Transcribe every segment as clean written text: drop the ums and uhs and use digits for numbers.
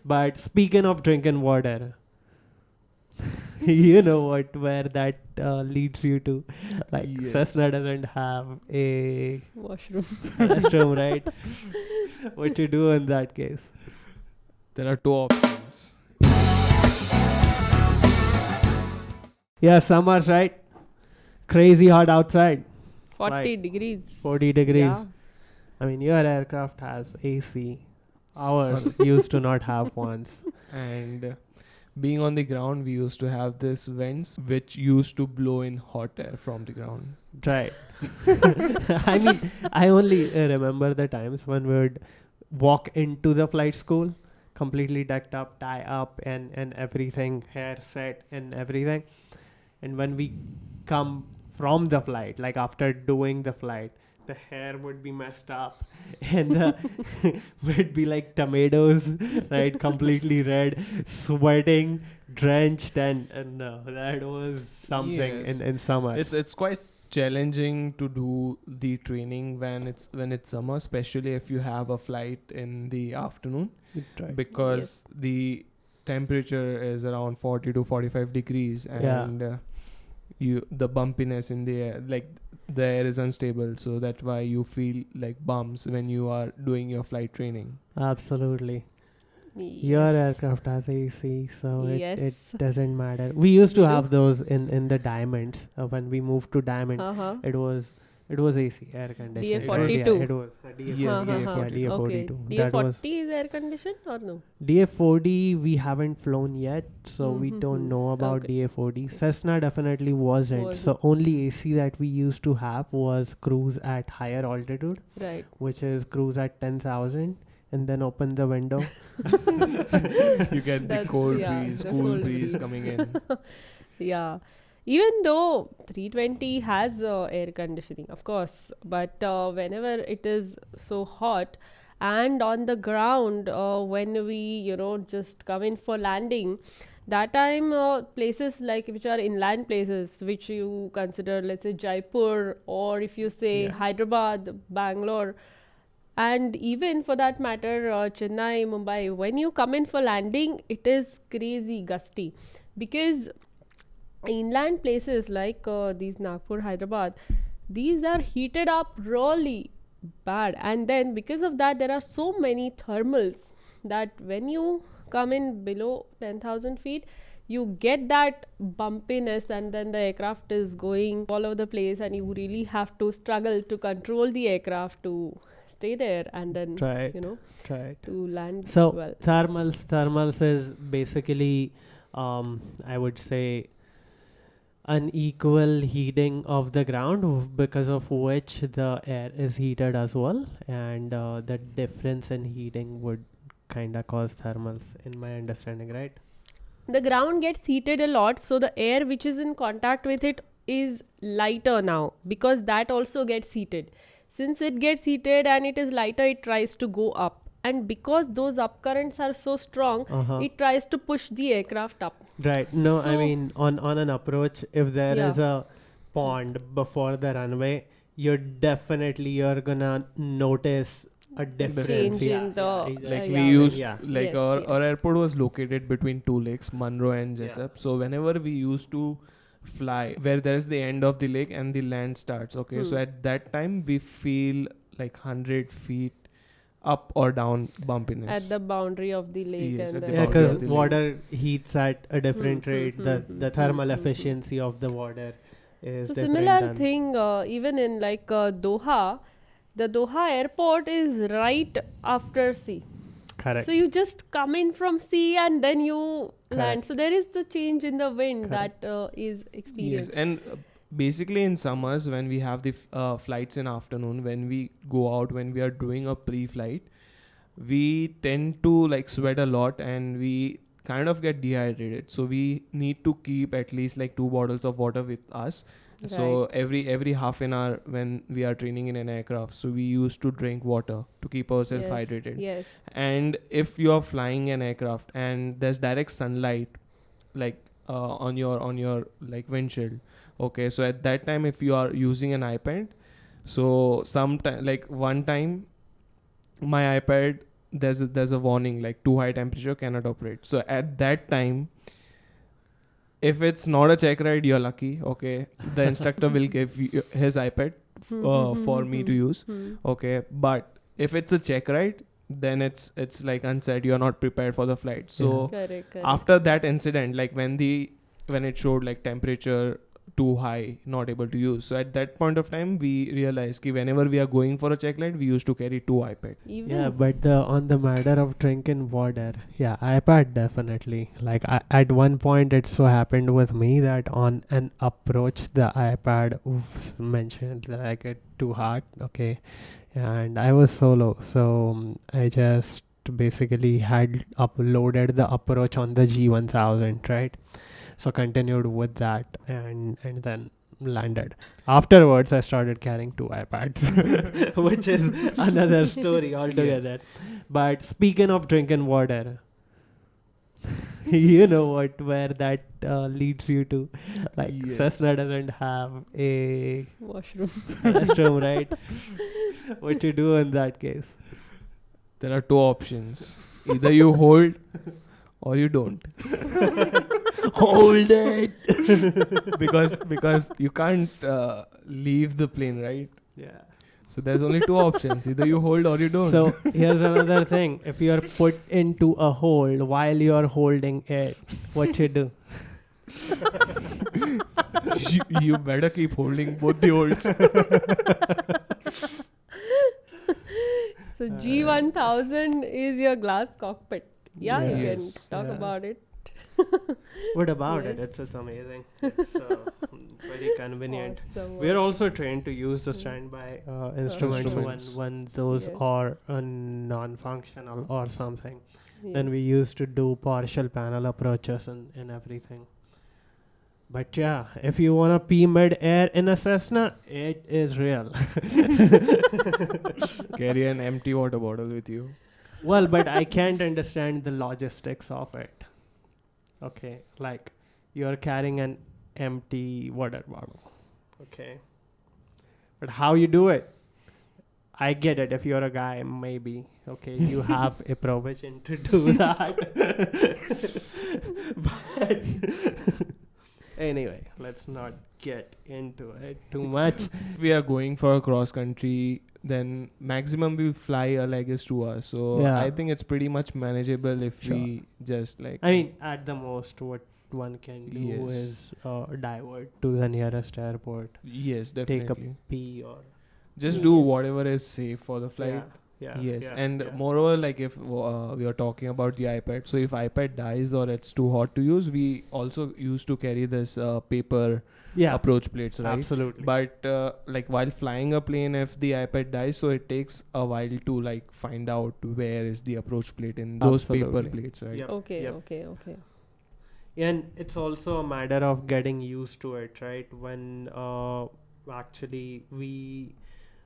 But speaking of drinking water, you know where that leads you to. Like Cessna doesn't have a restroom, right? What you do in that case? There are two options. Yeah, summers, right? Crazy hot outside. 40 degrees. 40 degrees. Yeah. I mean, your aircraft has AC. Ours used to not have once. And being on the ground, we used to have this vents which used to blow in hot air from the ground. Right. I mean, I only remember the times when we would walk into the flight school, completely decked up, tie up and everything, hair set and everything. And when we come from the flight, like after doing the flight, the hair would be messed up and would be like tomatoes, right? Completely red, sweating, drenched, and that was something in summer. It's quite challenging to do the training when it's summer, especially if you have a flight in the afternoon, because the temperature is around 40 to 45 degrees and the bumpiness in the air, like the air is unstable, so that's why you feel like bumps when you are doing your flight training. Absolutely. Yes. Your aircraft has AC, so it doesn't matter. We used to have those in the Diamonds. When we moved to Diamond, it was AC, air conditioned. DA42. It was Yes, DA42. DA42. Okay. DA40 is air conditioned or no? DA40 we haven't flown yet, so we don't know about DA40. Cessna definitely wasn't. So only AC that we used to have was cruise at higher altitude, right? Which is cruise at 10,000. And then open the window. You get the cool breeze coming in. Yeah. Even though 320 has air conditioning, of course, but whenever it is so hot and on the ground, when we, just come in for landing, that time places like which are inland places, which you consider, let's say Jaipur, or if you say Hyderabad, Bangalore, and even for that matter Chennai, Mumbai, when you come in for landing, it is crazy gusty, because inland places like these Nagpur, Hyderabad, these are heated up really bad, and then because of that there are so many thermals that when you come in below 10,000 feet, you get that bumpiness, and then the aircraft is going all over the place and you really have to struggle to control the aircraft to stay there and then to land. So well, thermals is basically I would say unequal heating of the ground, because of which the air is heated as well, and the difference in heating would kind of cause thermals, in my understanding, right? The ground gets heated a lot, so the air which is in contact with it is lighter now, because that also gets heated. Since it gets heated and it is lighter, it tries to go up. And because those up currents are so strong, it tries to push the aircraft up. Right. No, I mean, on an approach, if there is a pond before the runway, you're gonna notice a difference. Change in the our airport was located between two lakes, Munro and Jessup. So whenever we used to fly where there's the end of the lake and the land starts, so at that time we feel like 100 feet up or down bumpiness at the boundary of the lake. Because water heats at a different rate. The thermal efficiency of the water is so different. Similar thing even in like Doha. The Doha airport is right after sea. Correct. So you just come in from sea and then you land. So there is the change in the wind that is experienced. Yes, and basically in summers when we have the flights in afternoon, when we go out, when we are doing a pre-flight, we tend to like sweat a lot and we kind of get dehydrated. So we need to keep at least like 2 bottles of water with us. Right. So every half an hour when we are training in an aircraft, so we used to drink water to keep ourselves hydrated. Yes. And if you are flying an aircraft and there's direct sunlight like on your like windshield, so at that time if you are using an iPad, so sometime like one time my iPad there's a warning like too high temperature cannot operate. So at that time, if it's not a check ride, you're lucky. Okay, the instructor will give you his iPad for me to use. Okay, but if it's a check ride, then it's like unsaid. You're not prepared for the flight. So Correct. after that incident, like when it showed like temperature too high, not able to use. So at that point of time, we realized that whenever we are going for a check ride, we used to carry 2 iPad. Yeah, but on the matter of drinking water, yeah, iPad definitely. Like at one point, it so happened with me that on an approach, the iPad was mentioned like it too hot. Okay, and I was solo, so I just basically had uploaded the approach on the G1000, right? So continued with that and then landed. Afterwards, I started carrying 2 iPads, which is another story altogether. But speaking of drinking water, you know where that leads you to. Like Cessna doesn't have a Washroom. restroom, right? What you do in that case? There are 2 options. Either you hold or you don't. Hold it. because you can't leave the plane, right? Yeah. So there's only 2 options. Either you hold or you don't. So here's another thing. If you're put into a hold while you're holding it, what you do? you better keep holding both the holds. So G1000 is your glass cockpit. Yeah, you can Yes. talk Yeah. about it. What about it? Yes. It's amazing. It's very convenient. Awesome. We're also trained to use the standby instruments Instruments. when those Yes. are non-functional or something. Then we Yes. used to do partial panel approaches and everything. But yeah, if you want to pee mid-air in a Cessna, it is real. Carry an empty water bottle with you. Well, but I can't understand the logistics of it. Okay, like you're carrying an empty water bottle. Okay. But how you do it? I get it. If you're a guy, maybe. Okay, you have a provision to do that. But anyway, let's not get into it too much. If we are going for a cross country, then maximum we'll fly a leg is 2 hours. So Yeah. I think it's pretty much manageable if Sure. we just like. I mean, at the most, what one can do Yes. is divert to the nearest airport, Yes, take definitely. a pee or Just do Yes. whatever is safe for the flight. Yeah. Yes, yeah, and yeah. moreover, like if we are talking about the iPad, so if iPad dies or it's too hot to use, we also used to carry this paper Yeah, approach plates, right? absolutely. But like while flying a plane, if the iPad dies, so it takes a while to like find out where is the approach plate in those paper Absolutely. plates, right? Yep. Okay, Yep. okay. And it's also a matter of getting used to it, right? When actually we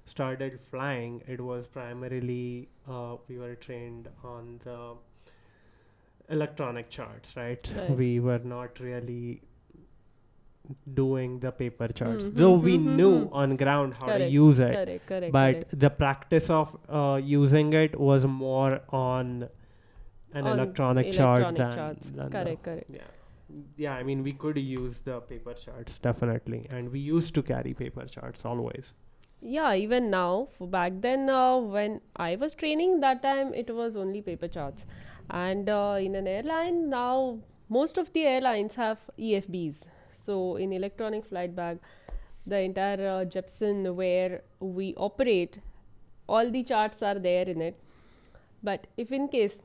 started flying, it was primarily we were trained on the electronic charts, right? Right. We were not really doing the paper charts, Mhm, though we mhm, knew mhm. on ground how to Correct, use it. Correct. But the practice of using it was more on an On electronic chart electronic than, charts. than Correct. yeah, I mean, we could use the paper charts definitely, and we used to carry paper charts always. Yeah, even now, back then when I was training, that time it was only paper charts. And in an airline, now most of the airlines have EFBs. So in electronic flight bag, the entire Jepson where we operate, all the charts are there in it. But if in case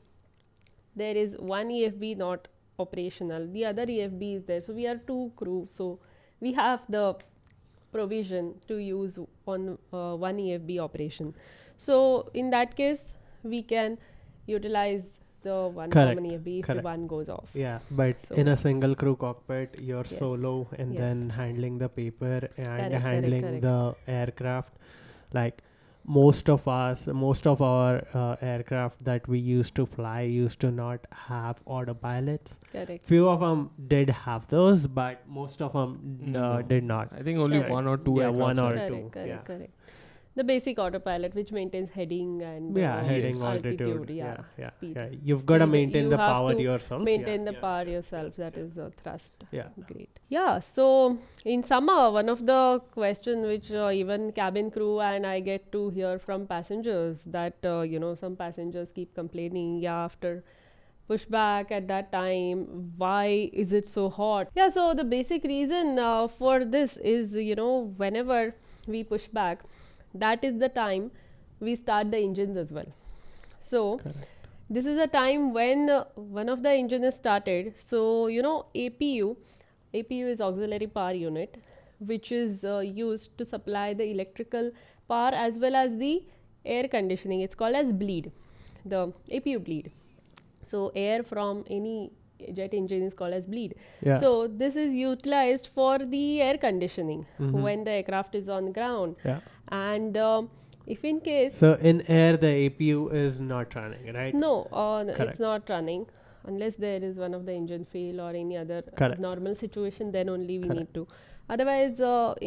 there is one EFB not operational, the other EFB is there. So we are 2 crew. So we have the provision to use on one EFB operation. So in that case, we can utilize the one Correct, common EFB if correct. one goes off. Yeah, but So- in a single crew cockpit, you're Yes. solo and Yes. then handling the paper and Correct, handling correct. the aircraft. Like most of our aircraft that we used to fly used to not have autopilots. Correct. Few of them did have those, but most of them No. did not. I think only Correct. 1 or 2 Yeah, aircrafts one or have- two. Correct. yeah. Correct. the basic autopilot which maintains heading and heading Yes. altitude. yeah, speed. You've got to maintain You the have power to yourself. maintain the power yourself. That is thrust. Yeah. Great. Yeah. So in summer, one of the question which even cabin crew and I get to hear from passengers that some passengers keep complaining. Yeah, after pushback at that time, why is it so hot? Yeah. So the basic reason for this is whenever we push back, that is the time we start the engines as well. So Correct. this is a time when one of the engine is started. So APU is auxiliary power unit, which is used to supply the electrical power as well as the air conditioning. It's called as bleed, the APU bleed. So air from any jet engine is called as bleed. Yeah. So this is utilized for the air conditioning Mhm. when the aircraft is on ground. Yeah. And if in case So in air, the APU is not running, right? no, Correct. it's not running unless there is one of the engine fail or any other Correct. normal situation. Then only we Correct. need to. Otherwise,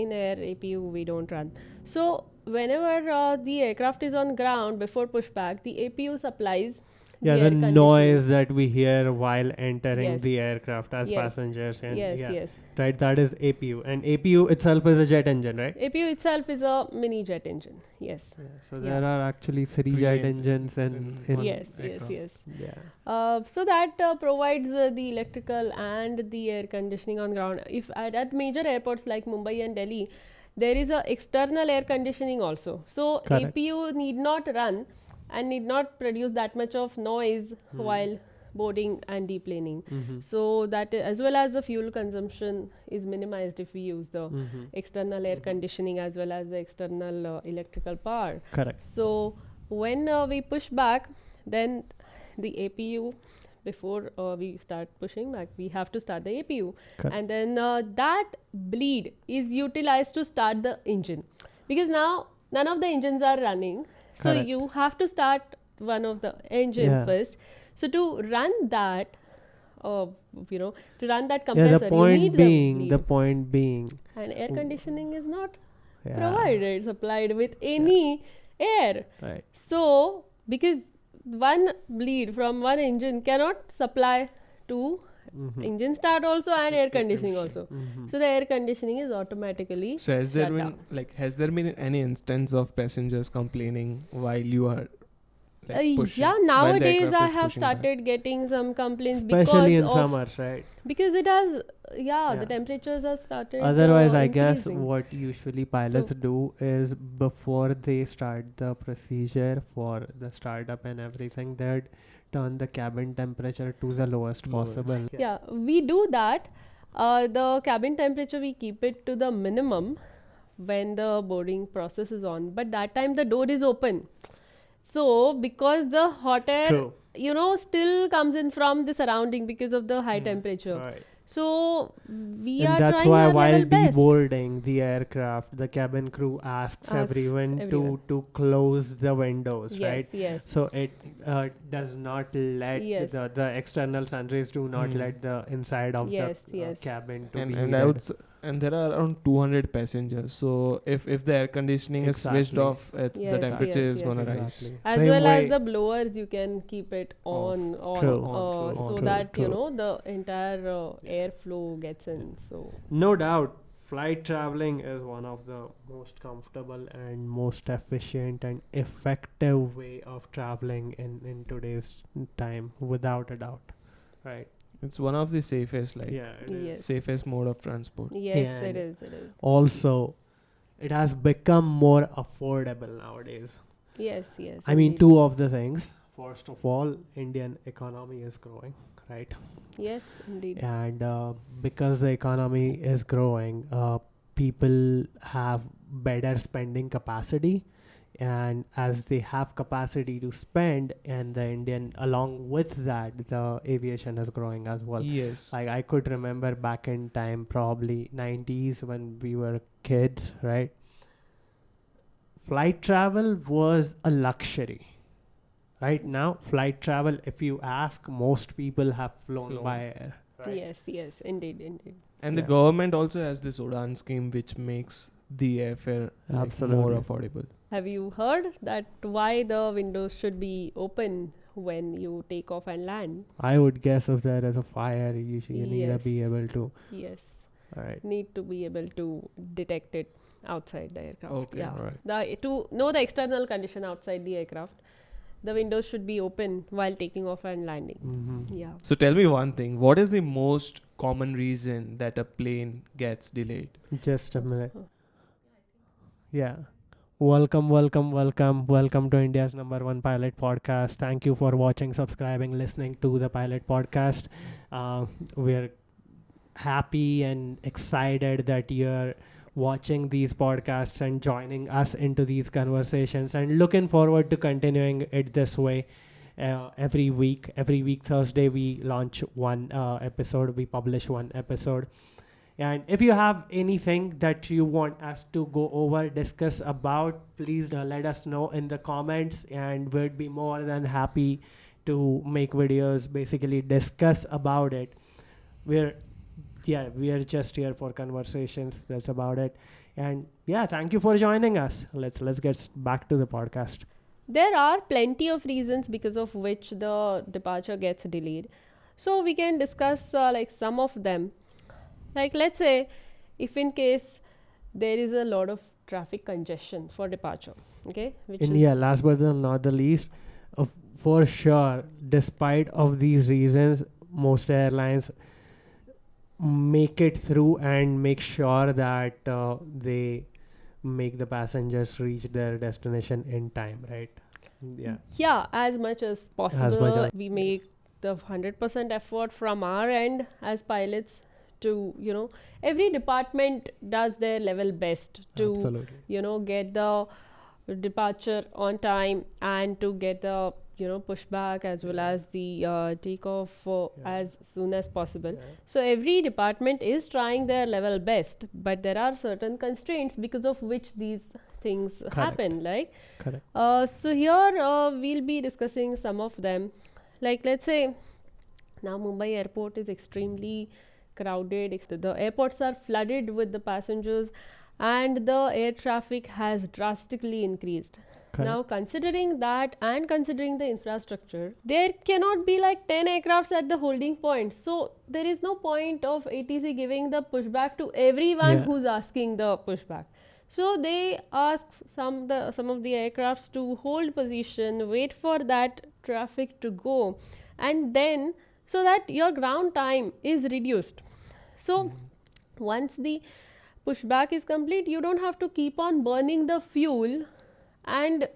in air APU we don't run. So whenever the aircraft is on ground before pushback, the APU supplies Yeah, the the air conditioning. noise that we hear while entering Yes. the aircraft as Yes. passengers, and Yes. right, that is APU, and APU itself is a jet engine, right? APU itself is a mini jet engine. Yes. So Yeah. there are actually three Three jet engines engines in in one Yes. aircraft. yeah. So that provides the electrical and the air conditioning on ground. If at major airports like Mumbai and Delhi, there is a external air conditioning also. So Correct. APU need not run and need not produce that much of noise while boarding and deplaning. Mhm. So that as well as the fuel consumption is minimized if we use the Mhm. external air conditioning as well as the external electrical power. Correct. So when we push back, then the APU, before we start pushing back, we have to start the APU. Correct. And then that bleed is utilized to start the engine. Because now none of the engines are running. So Correct. you have to start one of the engine Yeah. first. So to run that, to run that Yeah, compressor, the you point need being, the the bleed. point being, And air conditioning is not yeah, provided, supplied with any air. right. So, because one bleed from one engine cannot supply to Mhm. engine start also and air conditioning also. Mhm. So the air conditioning is automatically So has there shut been down. has there been any instance of passengers complaining while you are pushing? Yeah, while the nowadays aircraft I is have pushing back? started getting some complaints Especially in because of summers, right? because it has Yeah. the temperatures have started. Otherwise, I guess increasing. what usually pilots do is before they start the procedure for the startup and everything, they'd turn the cabin temperature to the lowest Lowest. possible. Yeah, we do that. The cabin temperature we keep it to the minimum when the boarding process is on, but that time the door is open. So because the hot air, True. still comes in from the surrounding because of the high temperature. Right. So we And are that's trying why our while level best. deboarding the aircraft, the cabin crew asks everyone everyone. to close the windows, Yes, right? yes. So it does not let Yes. the external sun rays do not Hmm. let the inside of Yes, the yes. cabin to And be and I would heated. and there are around 200 passengers. So if the air conditioning is switched Exactly. off, the Yes, temperature yes, is yes. gonna rise. Exactly. As Same well as way- the blowers, you can keep it on, True. so True, that true. the entire airflow gets in. So No doubt, flight traveling is one of the most comfortable and most efficient and effective way of traveling in today's time, without a doubt. Right? It's one of the safest, Yeah, it is. Yes. safest mode of transport. yes, And it is. It is. Also, it has become more affordable nowadays. Yes, yes. I mean, indeed. two of the things. First of all, Indian economy is growing, right? Yes, indeed. And because the economy is growing, people have better spending capacity, and as they have capacity to spend, and the Indian, along with that, the aviation is growing as well. Yes. I could remember back in time, probably 90s, when we were kids, right? Flight travel was a luxury. Right now, flight travel, if you ask, most people have flown by air. Right? Yes, yes, indeed, indeed. And the Yeah. government also has this Udan scheme which makes the airfare more Absolutely. affordable. Have you heard that why the windows should be open when you take off and land? I would guess if there is a fire, you need to be Yes. able to. Yes. Alright. Need to be able to detect it outside the aircraft. Okay, Yeah. alright. To know the external condition outside the aircraft, the windows should be open while taking off and landing. Mm-hmm. Yeah. So tell me one thing. What is the most common reason that a plane gets delayed? Just a minute. Yeah. Welcome to India's #1 pilot podcast. Thank you for watching, subscribing, listening to the pilot podcast. We're happy and excited that you're watching these podcasts and joining us into these conversations, and looking forward to continuing it this way. Every week Thursday we launch one episode, we publish one episode. And if you have anything that you want us to go over, discuss about, please let us know in the comments, and we'd be more than happy to make videos, basically discuss about it. We are just here for conversations. That's about it. And yeah, thank you for joining us. Let's get back to the podcast. There are plenty of reasons because of which the departure gets delayed. So we can discuss like some of them. Like let's say if in case there is a lot of traffic congestion for departure, okay? Last but not the least, for sure, despite of these reasons, most airlines make it through and make sure that they make the passengers reach their destination in time, right? Yeah, as much as possible. We make the 100% effort from our end as pilots to, every department does their level best to, Absolutely. Get the departure on time and to get the, pushback as well as the takeoff as soon as possible. So every department is trying their level best, but there are certain constraints because of which these things happen. Correct. So here we'll be discussing some of them. Like let's say now Mumbai airport is extremely crowded. The airports are flooded with the passengers and the air traffic has drastically increased. Correct. Now considering that and considering the infrastructure, there cannot be like 10 aircrafts at the holding point. So there is no point of ATC giving the pushback to everyone who's asking the pushback. So they ask some of the aircrafts to hold position, wait for that traffic to go, and then so that your ground time is reduced. So once the pushback is complete, you don't have to keep on burning the fuel and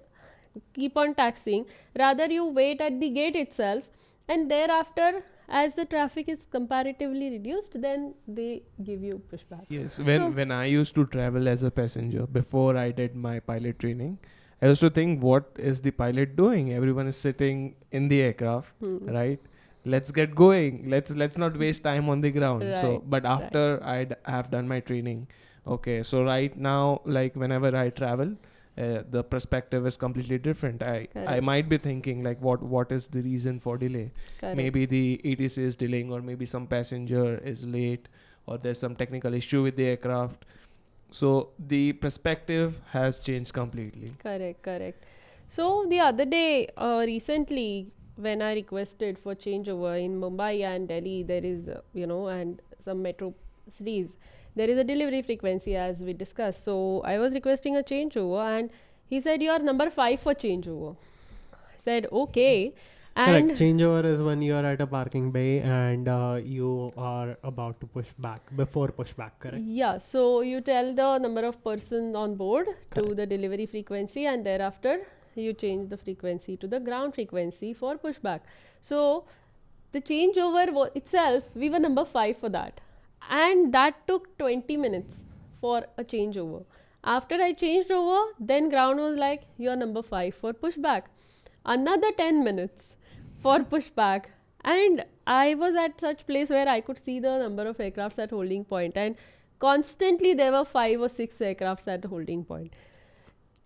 keep on taxiing. Rather you wait at the gate itself, and thereafter as the traffic is comparatively reduced, then they give you pushback. Yes, when I used to travel as a passenger before I did my pilot training, I used to think, what is the pilot doing? Everyone is sitting in the aircraft, right? Let's get going. Let's not waste time on the ground. So, but after I have done my training, okay. So right now, like whenever I travel, the perspective is completely different. I might be thinking like, what is the reason for delay? Correct. Maybe the ATC is delaying, or maybe some passenger is late, or there's some technical issue with the aircraft. So the perspective has changed completely. Correct. So the other day, recently, when I requested for changeover in Mumbai and Delhi, there is, and some metro cities, there is a delivery frequency as we discussed. So I was requesting a changeover, and he said, you are number 5 for changeover. I said, okay. And correct. Changeover is when you are at a parking bay and you are about to push back, before pushback, correct? Yeah, so you tell the number of persons on board to the delivery frequency, and thereafter you change the frequency to the ground frequency for pushback. So the changeover itself, we were number 5 for that, and that took 20 minutes for a changeover. After I changed over, then ground was like, you're number 5 for pushback. Another 10 minutes for pushback, and I was at such place where I could see the number of aircrafts at holding point, and constantly there were 5 or 6 aircrafts at the holding point.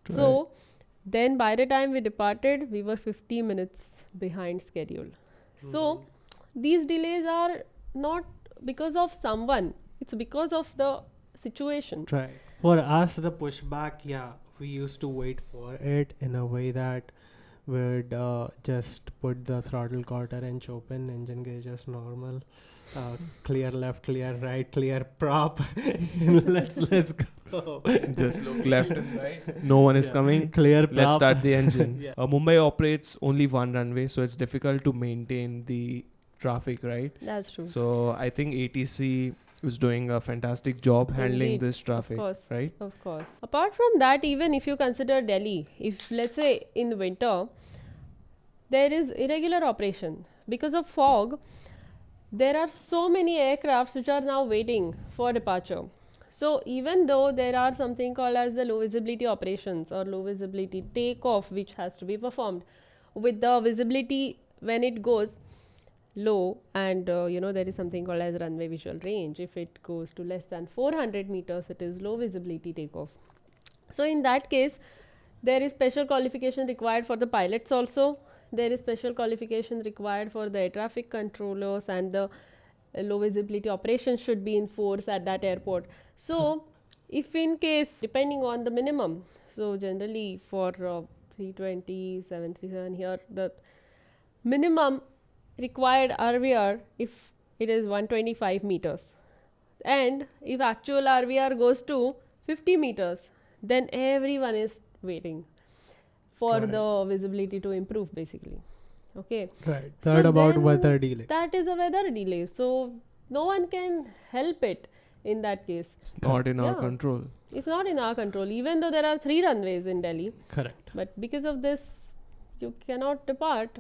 Right. So then by the time we departed, we were 50 minutes behind schedule. So these delays are not because of someone, it's because of the situation. Right. For us, the pushback, we used to wait for it in a way that we'd just put the throttle quarter inch open, engine gauges normal, clear left, clear right, clear prop. let's go. Just look left and right. No one is coming. Clear prop. Let's start the engine. Yeah. Mumbai operates only one runway, so it's difficult to maintain the traffic, right? That's true. So I think ATC is doing a fantastic job handling Indeed, this traffic, of course. right? Of course. Apart from that, even if you consider Delhi, if let's say in winter, there is irregular operation because of fog. There are so many aircrafts which are now waiting for departure. So even though there are something called as the low visibility operations or low visibility takeoff which has to be performed, with the visibility when it goes low, and there is something called as runway visual range. If it goes to less than 400 meters, it is low visibility takeoff. So in that case, there is special qualification required for the pilots also. There is special qualification required for the air traffic controllers, and the low visibility operations should be in force at that airport. So if in case, depending on the minimum, so generally for 320, 737 here, the minimum required RVR, if it is 125 meters, and if actual RVR goes to 50 meters, then everyone is waiting for Correct. the visibility to improve, basically. Okay. Right. So Third about then weather delay. That is a weather delay, so no one can help it in that case. It's not in our Yeah. control. It's not in our control, even though there are 3 runways in Delhi. Correct. But because of this, you cannot depart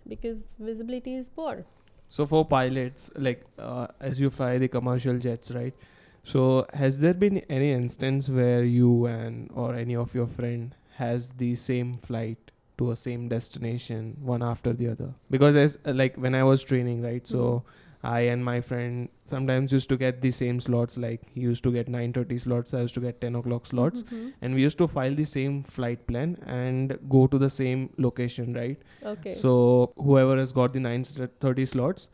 because visibility is poor. So for pilots, like as you fly the commercial jets, right? So has there been any instance where you and or any of your friend has the same flight to a same destination, one after the other? Because as like when I was training, right? So I and my friend sometimes used to get the same slots. Like he used to get 9:30 slots, I used to get 10 o'clock slots, and we used to file the same flight plan and go to the same location, right? Okay. So whoever has got the 9:30 slots,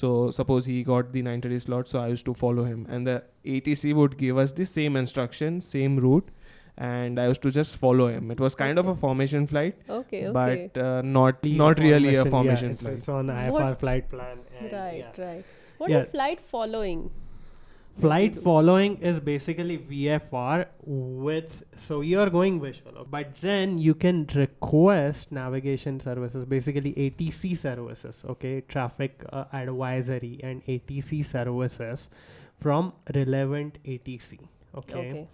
so suppose he got the 9:30 slot, so I used to follow him, and the ATC would give us the same instruction, same route, and I used to just follow him. It was kind of a formation flight, Okay. but not really a formation it's, flight. it's on IFR What- flight plan. And Right. What Yeah. is flight following? Flight following is basically VFR with, so you're going visual, but then you can request navigation services, basically ATC services, okay, traffic advisory and ATC services from relevant ATC, okay.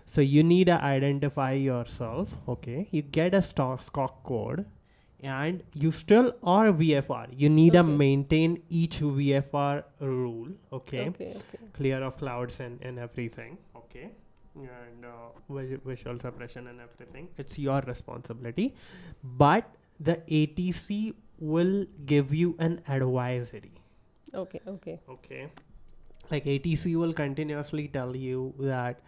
So you need to identify yourself, okay, you get a SCOC code, and you still are VFR. You need to Okay. maintain each VFR rule, okay, Okay. clear of clouds and everything, okay, and visual suppression and everything. It's your responsibility, but the ATC will give you an advisory, Okay. okay. Like ATC will continuously tell you that,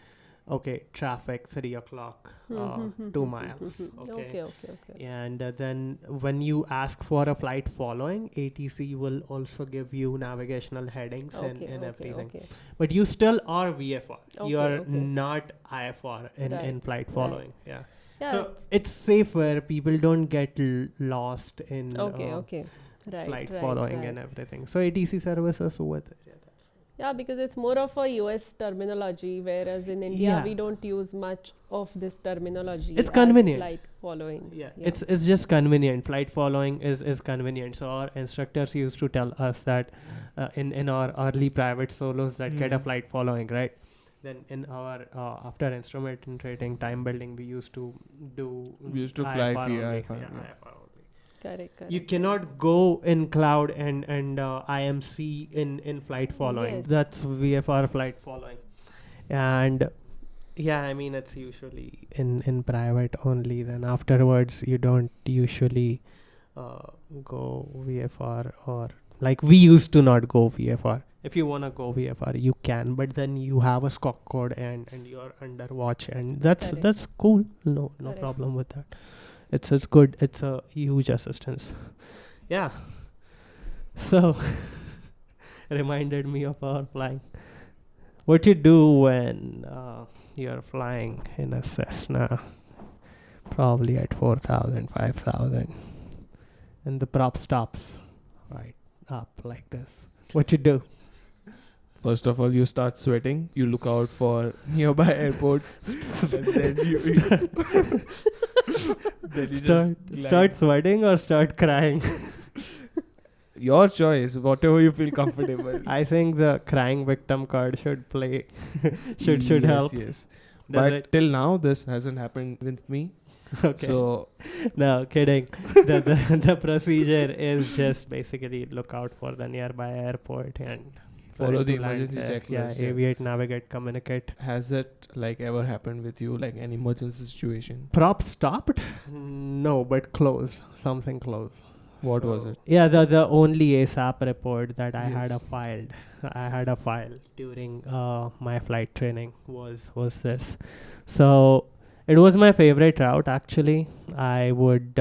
okay, traffic 3 o'clock, 2 miles, okay. Okay. And then when you ask for a flight following, ATC will also give you navigational headings and everything. Okay. But you still are VFR. Okay, You're okay. not IFR in Right, flight right. following. Yeah. Yeah. So it's safer. People don't get lost in Okay. Right. flight right, following right. and everything. So ATC services with it. Yeah, because it's more of a US terminology, whereas in India Yeah. we don't use much of this terminology. It's as convenient. Flight following. Yeah, it's just convenient. Flight following is convenient. So our instructors used to tell us that in our early private solos that get a flight following, right? Then in our after instrument rating time building, we used to fly IFR via only. IFR, Yeah, yeah. IFR only. Correct. You cannot go in cloud and IMC in flight following. Yes. That's VFR flight following, and yeah, I mean it's usually in private only. Then afterwards, you don't usually go VFR, or like we used to not go VFR. If you wanna go VFR, you can, but then you have a SCOC code and you're under watch, and that's Correct. cool. No Correct. problem with that. It's good. It's a huge assistance. Yeah. So reminded me of our flying. What you do when you're flying in a Cessna, probably at 4,000, 5,000, and the prop stops right up like this? What you do? First of all, you start sweating. You look out for nearby airports, and then you then you just Start sweating or start crying? your choice, whatever you feel comfortable. I think the crying victim card should play. should yes, help. Yes, Does but it? till now this hasn't happened with me. Okay. So No, kidding. the procedure is just basically look out for the nearby airport and follow ready the to land emergency there. Yeah, checklist. Yes. aviate, navigate, communicate. Has it like ever happened with you, like an emergency situation? Prop stopped? No, but close. Something close. What was it? Yeah, the only ASAP report that I had Yes. filed. I had a file during my flight training was this. So it was my favorite route actually. I would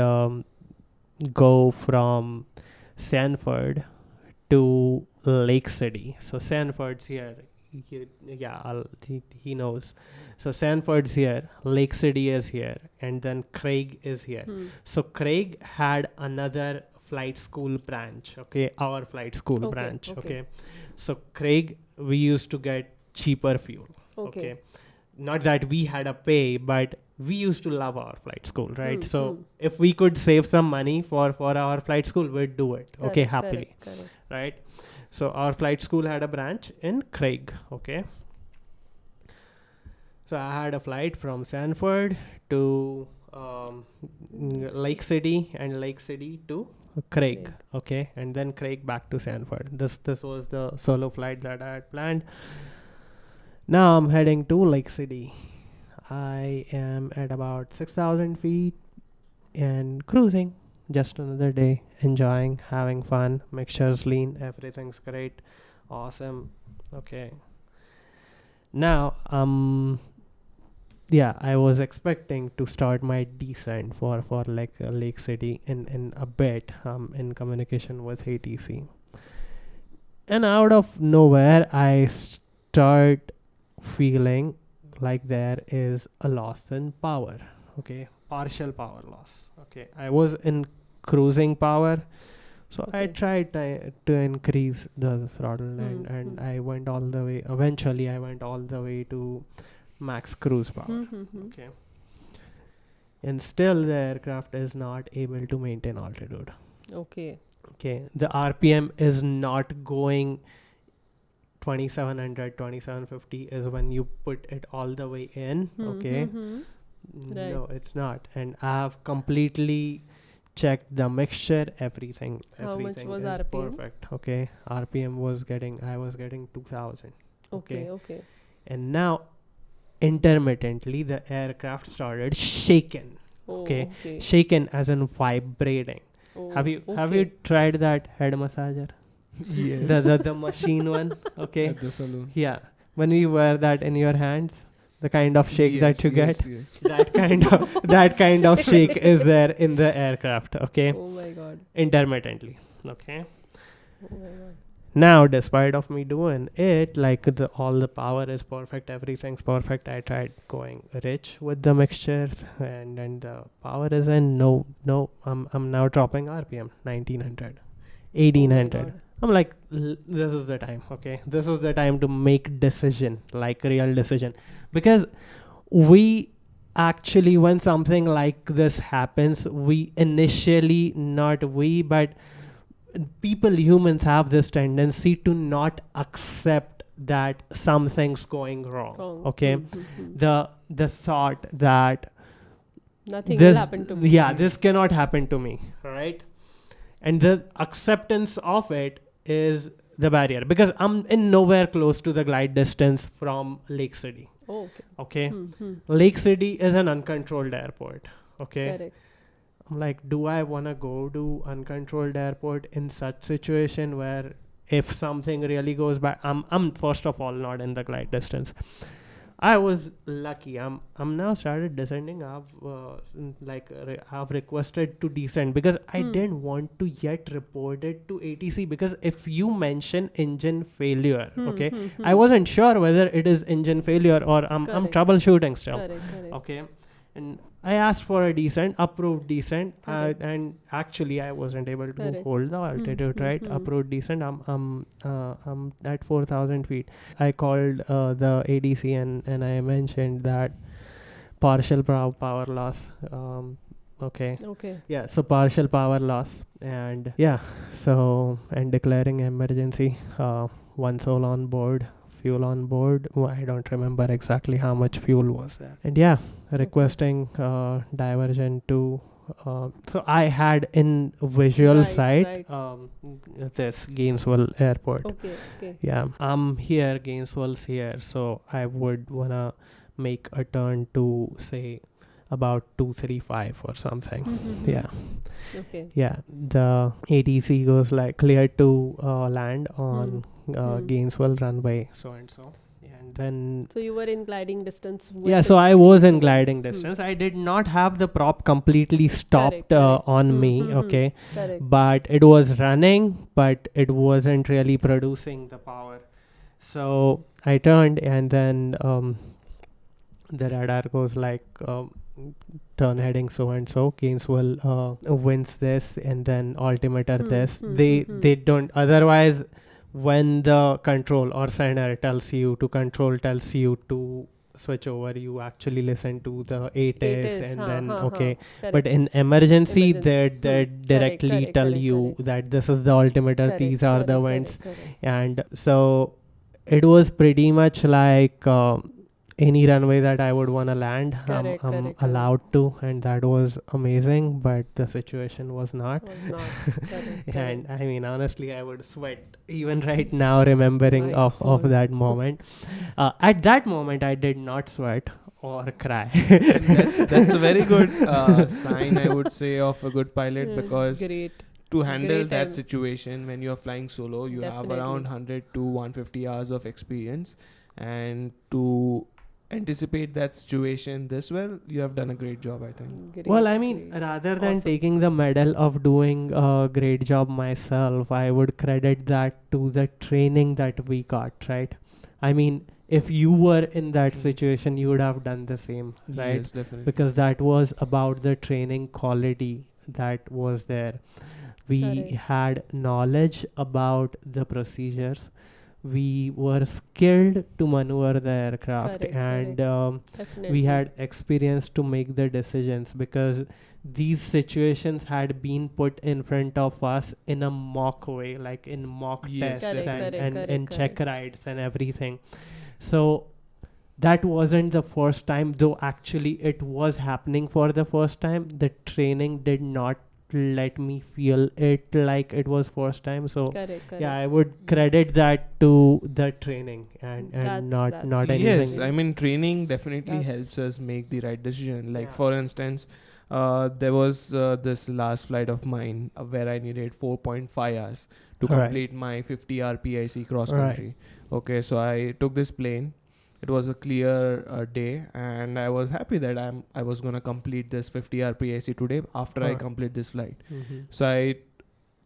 go from Sanford to Lake City. So Sanford's here. He knows. So Sanford's here, Lake City is here, and then Craig is here. So Craig had another flight school branch. Okay, our flight school branch. Okay. So Craig, we used to get cheaper fuel. Okay. Not that we had a pay, but we used to love our flight school, right? So if we could save some money for our flight school, we'd do it. Okay, happily. Correct. Right? So our flight school had a branch in Craig. Okay. So I had a flight from Sanford to Lake City and Lake City to Craig. Okay. And then Craig back to Sanford. This was the solo flight that I had planned. Now I'm heading to Lake City. I am at about 6,000 feet and cruising. Just another day, enjoying, having fun, mixture's lean, everything's great, awesome. Okay. Now, I was expecting to start my descent for Lake City in a bit, in communication with ATC. And out of nowhere, I start feeling like there is a loss in power. Okay, partial power loss. Okay, I was in cruising power, so I tried to increase the throttle and I went all the way. Eventually, I went all the way to max cruise power. Okay, and still the aircraft is not able to maintain altitude. Okay. The RPM is not going 2700, 2750 is when you put it all the way in. Okay. No, it's not. And I have completely checked the mixture, everything. How much was is RPM? perfect. Okay. RPM I was getting 2000. Okay. And now intermittently the aircraft started shaking. Okay. Shaken as in vibrating. Have you tried that head massager? Yes. The machine one. Okay. At the saloon. Yeah. When you wear that in your hands, the kind of shake that you get, Yes. that kind of shake is there in the aircraft. Okay. Oh my god. Intermittently. Okay. Oh my god. Now, despite of me doing it, like all the power is perfect, everything's perfect. I tried going rich with the mixtures, and the power is in. No. I'm now dropping RPM 1900, 1800. God. I'm like, this is the time. Okay, this is the time to make decision, like real decision, because we actually, when something like this happens, we initially, not we, but humans have this tendency to not accept that something's going wrong. Okay. The thought that Nothing will happen to me. Yeah, this cannot happen to me, right? And the acceptance of it is the barrier, because I'm in nowhere close to the glide distance from Lake City. Oh, Okay. Lake City is an uncontrolled airport. Okay. Correct. I'm like, do I want to go to uncontrolled airport in such situation where if something really goes bad, I'm first of all not in the glide distance. I was lucky. I'm now started descending. I've requested to descend because I didn't want to yet report it to ATC, because if you mention engine failure, okay, I wasn't sure whether it is engine failure or I'm Correct. troubleshooting still. Correct. Okay, and I asked for a descent, approved descent, Correct. and actually I wasn't able to Correct. hold the altitude, right? Approved descent. I'm at 4,000 feet. I called the ADC and I mentioned that partial power loss. Okay. Yeah, so partial power loss, and and declaring emergency. One soul on board. Fuel on board. I don't remember exactly how much fuel was there. And requesting diversion to. So I had in visual sight this Gainesville Airport. Okay. Yeah, I'm here. Gainesville's here. So I would wanna make a turn to say about 235 or something. Yeah. Okay. Yeah, the ATC goes like clear to land on Gainesville runway, so and so. And then So you were in gliding distance. so I was in gliding distance. I did not have the prop completely stopped Correct. on me, okay, Correct. but it was running, but it wasn't really producing the power. So I turned, and then the radar goes like turn heading so and so. Gainesville wins this, and then altimeter this. They don't. Otherwise, when the control or sender tells you to control, tells you to switch over, you actually listen to the ATIS and then okay. But in emergency, they directly Correct, tell correct, you correct. that this is the altimeter, Correct, these are the correct, winds, correct. and so it was pretty much like any runway that I would want to land, I'm Correct. allowed to, and that was amazing. But the situation was not. Was not. Correct. And I mean, honestly, I would sweat even right now remembering My of God. that moment. At that moment, I did not sweat or cry. That's a very good sign, I would say, of a good pilot, because Great. to handle Great that time. situation when you're flying solo, you have Definitely. around 100 to 150 hours of experience, and to anticipate that situation this well, you have done a great job, I think. Great, Well, I mean, great. rather than Awesome. taking the medal of doing a great job myself, I would credit that to the training that we got, right? I mean, if you were in that situation, you would have done the same, right? Yes, definitely. Because that was about the training quality that was there. We Correct. had knowledge about the procedures. We were skilled to maneuver the aircraft, Correct, and Definitely. we had experience to make the decisions, because these situations had been put in front of us in a mock way, like in mock Yes, tests Correct, and in check correct. rides and everything. So that wasn't the first time, though actually it was happening for the first time. The training did not let me feel it like it was first time. So Correct. yeah, I would credit that to the training and That's- not that's- anything. Yes, I mean, training definitely That's- helps us make the right decision. Like, Yeah. for instance, there was this last flight of mine where I needed 4.5 hours to Right. complete my 50 hour PIC cross Right. country. Okay, so I took this plane. It was a clear day, and I was happy that I was gonna complete this 50 hour PIC today after I Right. complete this flight. Mhm. So I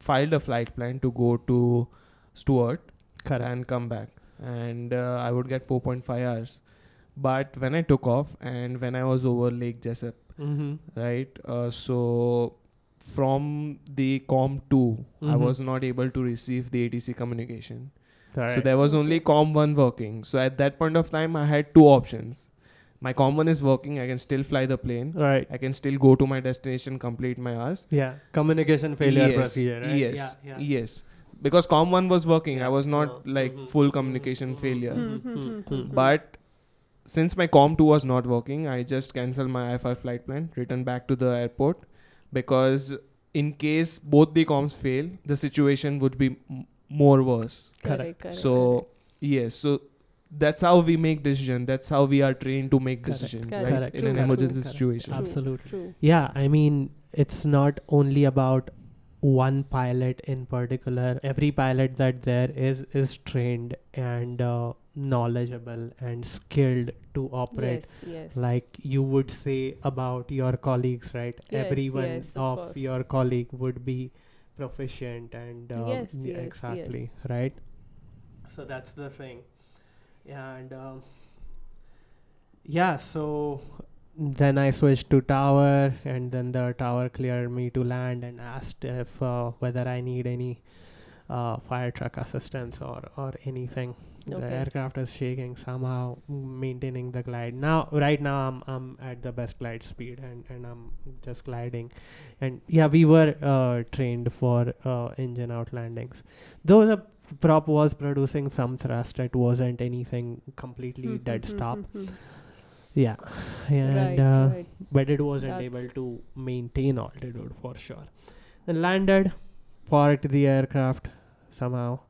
filed a flight plan to go to Stuart Correct. and come back, and I would get 4.5 hours. But when I took off and when I was over Lake Jessup, right, so from the COM 2, I Mhm. was not able to receive the ATC communication. So Right. there was only COM 1 working. So at that point of time, I had two options. My COM 1 is working, I can still fly the plane. Right. I can still go to my destination, complete my hours. Yeah. Communication failure Yes, procedure, right? Yes, Yeah. yes. Because COM 1 was working. Yeah. I was not like Mhm. full communication Mhm. failure. Mhm. But since my COM 2 was not working, I just cancelled my IFR flight plan, returned back to the airport, because in case both the COMs fail, the situation would be more worse. Correct. So yes, so that's how we make decision. That's how we are trained to make Correct. decisions, Correct. right? Correct. In an True. emergency Correct. situation. True. Absolutely. True. Yeah, I mean, it's not only about one pilot in particular. Every pilot that there is trained and knowledgeable and skilled to operate, Yes. like you would say about your colleagues, right? Yes, Everyone yes, of of course. your colleague would be proficient and Yes. exactly, right? So that's the thing. And yeah, so then I switched to tower, and then the tower cleared me to land and asked if whether I need any fire truck assistance or anything. The Okay. aircraft is shaking somehow, maintaining the glide. Now, right now, I'm at the best glide speed, and I'm just gliding. And yeah, we were trained for engine out landings. Though the prop was producing some thrust, it wasn't anything completely dead stop. Yeah, and Right. but it wasn't That's- able to maintain altitude for sure. Then landed, parked the aircraft somehow,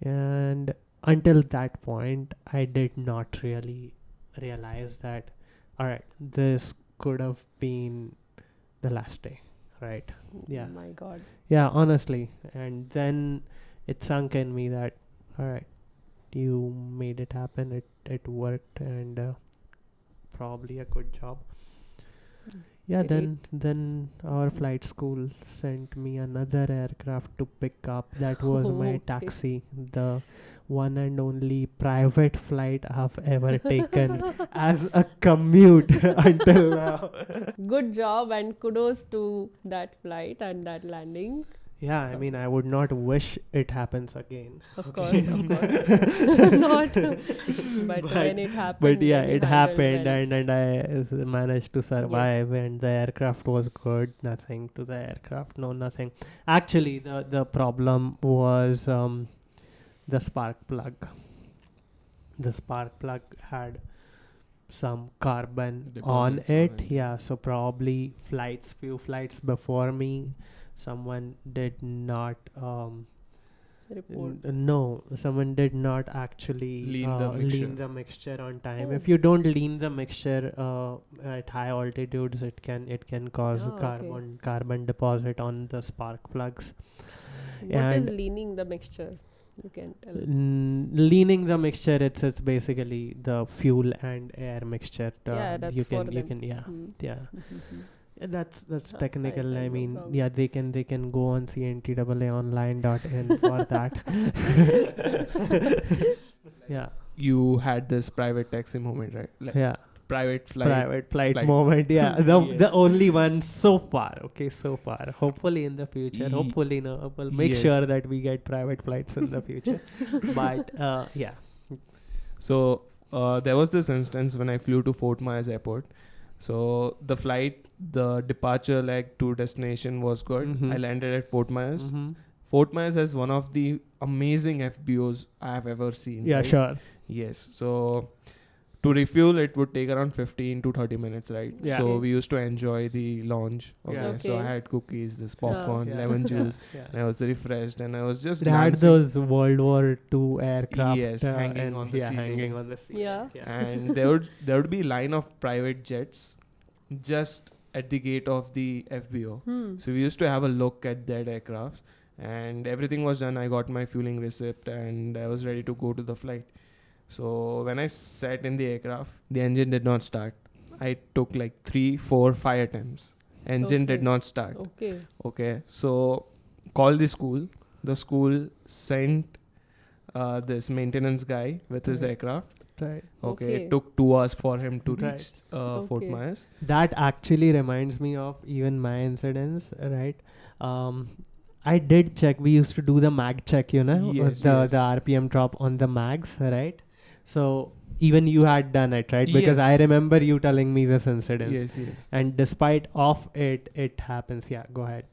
and until that point, I did not really realize that, all right, this could have been the last day, right? Yeah. Oh my God. Yeah, honestly. And then it sunk in me that, all right, you made it happen. It worked, and probably a good job. Yeah, Great. then our flight school sent me another aircraft to pick up. That was my Okay. taxi, the one and only private flight I've ever taken as a commute until now. Good job and kudos to that flight and that landing. Yeah, I mean, I would not wish it happens again. Of course. Not. But when it happened. But yeah, then you it handled happened, well. and I managed to survive, and the aircraft was good. Nothing to the aircraft, no nothing. Actually, the problem was the spark plug. The spark plug had some carbon on Deposits on it. it. Yeah, so probably few flights before me, someone did not Report. no, someone did not actually Lean the mixture. lean the mixture on time. Oh. If you don't lean the mixture at high altitudes, it can cause Ah, okay. carbon deposit on the spark plugs. What is and- leaning the mixture? You can tell. Leaning the mixture, it's basically the fuel and air mixture. Yeah, that's you for can them. yeah. Yeah, that's I technical. I no mean, problem. yeah, they can go on CNTAA.online.in for that. Yeah, You had this private taxi moment, right? Like yeah. private flight. Private flight flight. moment. Yeah, the Yes. only one so far. Okay, so far. Hopefully in the future. Ye- Hopefully, no. We'll make Yes. sure that we get private flights in the future. But yeah. So there was this instance when I flew to Fort Myers Airport. So the flight, the departure leg to destination was good. Mhm. I landed at Fort Myers. Mhm. Fort Myers has one of the amazing FBOs I have ever seen. Yeah, right? sure. Yes. So to refuel, it would take around 15 to 30 minutes, right? Yeah. So Okay. we used to enjoy the lounge. Okay. Yeah. So I Okay. had cookies, this popcorn, Yeah. lemon Yeah, juice. yeah. And I was refreshed and I was just They had glancing. those World War II aircraft. Yes, hanging and on the yeah, ceiling. hanging on the ceiling. Yeah. And there would be line of private jets just at the gate of the FBO. So we used to have a look at that aircraft, and everything was done. I got my fueling receipt and I was ready to go to the flight. So when I sat in the aircraft, the engine did not start. I took like 3, 4, 5 attempts. Engine did Okay. not start. Okay. Okay, so call the school. The school sent this maintenance guy with his Right. aircraft. Right. Okay, Okay. it took 2 hours for him to Right. reach Fort Okay. Myers. That actually reminds me of even my incidents, right? I did check. We used to do the mag check, Yes, the yes. RPM drop on the mags, right? So even you had done it, right? Because I Yes. remember you telling me this incident. Yes, yes. And despite of it happens. Yeah, go ahead.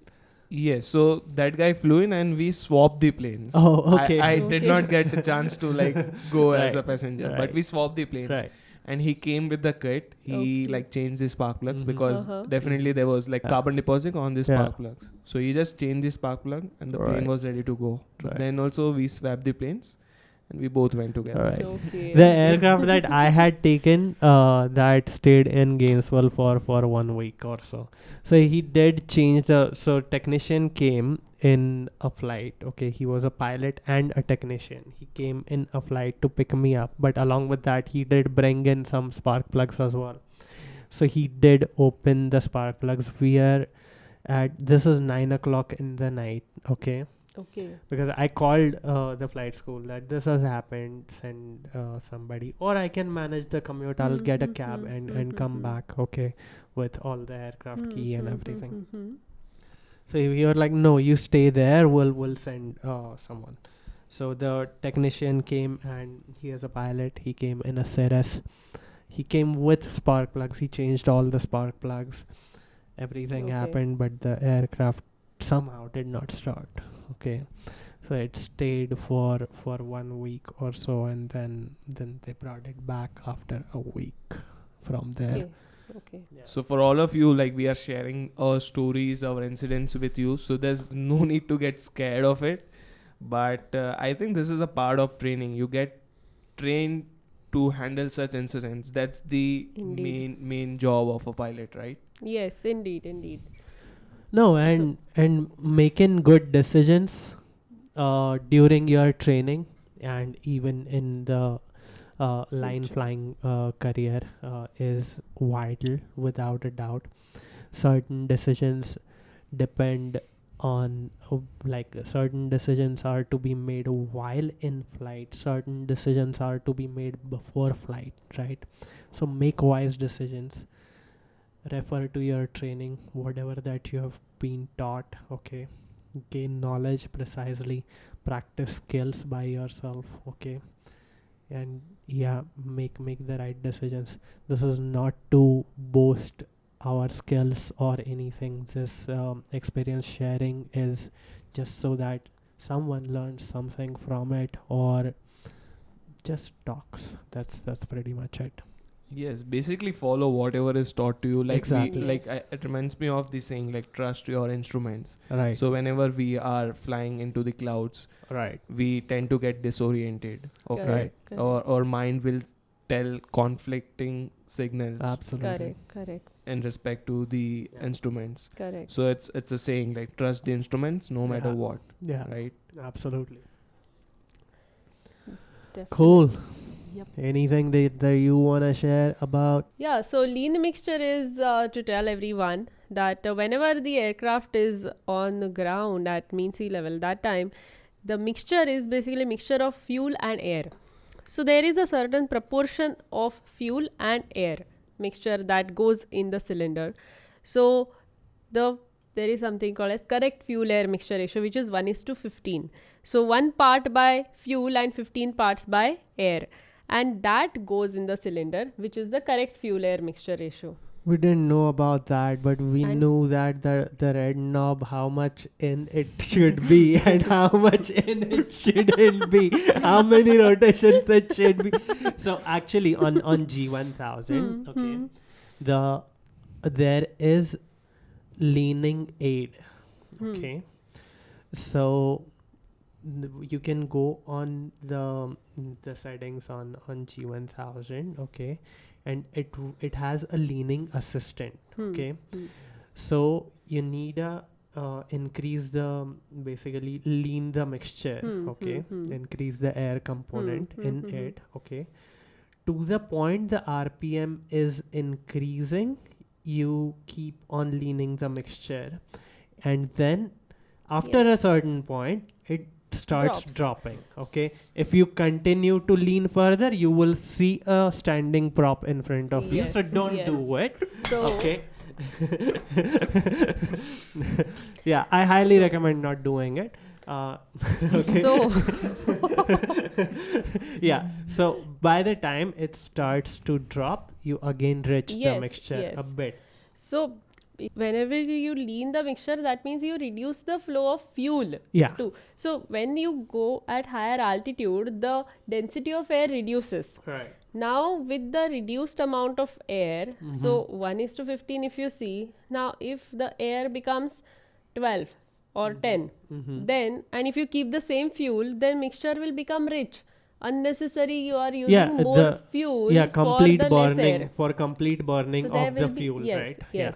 Yes, so that guy flew in and we swapped the planes. Oh, okay. I did Okay. not get the chance to like go as a Right, passenger, right. but we swapped the planes. Right. And he came with the kit. He Okay. like changed the spark plugs Mhm. because Uh-huh. definitely there was like Yeah. carbon deposit on the Yeah. spark plugs. So he just changed the spark plug and the plane Right. was ready to go. Right. Then also we swapped the planes and we both went together. Alright. Okay. The aircraft that I had taken that stayed in Gainesville for 1 week or so. So he did change so technician came in a flight. Okay, he was a pilot and a technician. He came in a flight to pick me up, but along with that he did bring in some spark plugs as well. So he did open the spark plugs. We are this is 9 o'clock in the night. Okay, Okay. because I called the flight school that this has happened, send somebody, or I can manage the commute. I'll get a cab and come back, okay, with all the aircraft key and everything. So we were like, no, you stay there. We'll send someone. So the technician came, and he is a pilot. He came in a Cirrus. He came with spark plugs. He changed all the spark plugs. Everything Okay. happened, but the aircraft somehow did not start. Okay, so it stayed for 1 week or so, and then they brought it back after a week from there. Okay. Okay. So for all of you, like, we are sharing our stories, our incidents with you, so there's no need to get scared of it. But I think this is a part of training. You get trained to handle such incidents. That's the Indeed. main job of a pilot, right? Yes, indeed. No, and making good decisions during your training and even in the line Future. flying career is vital, without a doubt. Certain decisions depend on certain decisions are to be made while in flight. Certain decisions are to be made before flight, right? So make wise decisions. Refer to your training, whatever that you have been taught. Okay, gain knowledge precisely, practice skills by yourself. Okay, and yeah, make the right decisions. This is not to boast our skills or anything. This experience sharing is just so that someone learns something from it, or just talks. That's pretty much it. Yes, basically follow whatever is taught to you. Like Exactly. it reminds me of the saying, like, trust your instruments. Right. So whenever we are flying into the clouds, Right. we tend to get disoriented. Okay, Correct. or mind will tell conflicting signals Absolutely. Correct. in respect to the instruments. Correct. So it's a saying, like, trust the instruments no matter Yeah. what, Yeah. right? Absolutely. Definitely. Cool. Yep. Anything that you want to share about? Yeah, so lean mixture is to tell everyone that whenever the aircraft is on the ground at mean sea level, that time the mixture is basically a mixture of fuel and air. So there is a certain proportion of fuel and air mixture that goes in the cylinder. So there is something called as correct fuel air mixture ratio, which is 1:15. So 1 part by fuel and 15 parts by air. And that goes in the cylinder, which is the correct fuel air mixture ratio. We didn't know about that, but we And- knew that the red knob, how much in it should be and how much in it shouldn't be, how many rotations it should be. So actually on G1000, okay, there is leaning aid. Okay, so you can go on the settings on G1000, okay, and it has a leaning assistant. Okay, so you need a increase the basically lean the mixture. Okay, increase the air component in it. Okay, to the point the RPM is increasing, you keep on leaning the mixture, and then after a certain point it starts dropping. Okay, if you continue to lean further, you will see a standing prop in front of you, so don't do it. So Okay. Yeah, I highly recommend not doing it. Okay. So Yeah, so by the time it starts to drop, you again reach the Yes, mixture yes. a bit. So whenever you lean the mixture, that means you reduce the flow of fuel Yeah. too. So when you go at higher altitude, the density of air reduces. Right. Now with the reduced amount of air, so 1:15 if you see, now if the air becomes 12 or 10, then, and if you keep the same fuel, then mixture will become rich. unnecessary you are using more fuel complete for the less burning air. for complete burning So there of the will be, fuel, yes, right? yes.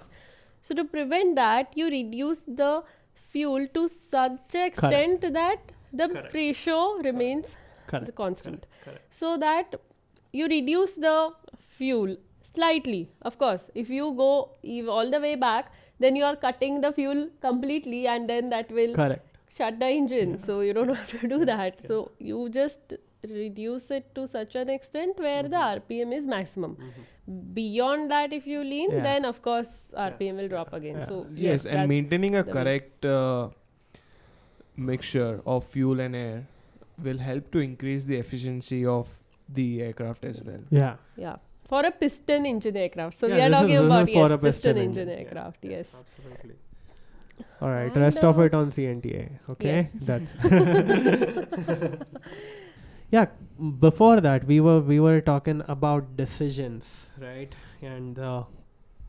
So to prevent that, you reduce the fuel to such extent that the Correct. ratio remains Correct. constant. Correct. So that you reduce the fuel slightly. Of course, if you go all the way back, then you are cutting the fuel completely, and then that will Correct. shut the engine. Yeah. So you don't have to do that. Yeah. So you just reduce it to such an extent where the RPM is maximum. Beyond that, if you lean, Yeah. then of course RPM will drop again. Yeah. So Yes, and that's maintaining a the way. correct mixture of fuel and air will help to increase the efficiency of the aircraft as well. Yeah. Yeah, for a piston engine aircraft. So Yeah, we are this talking is about for a piston piston engine engine. aircraft. Yeah. Yes. Absolutely. All right. And, Rest of it on CNTAA. Okay. Yes. That's. Yeah. Before that, we were talking about decisions, right? And the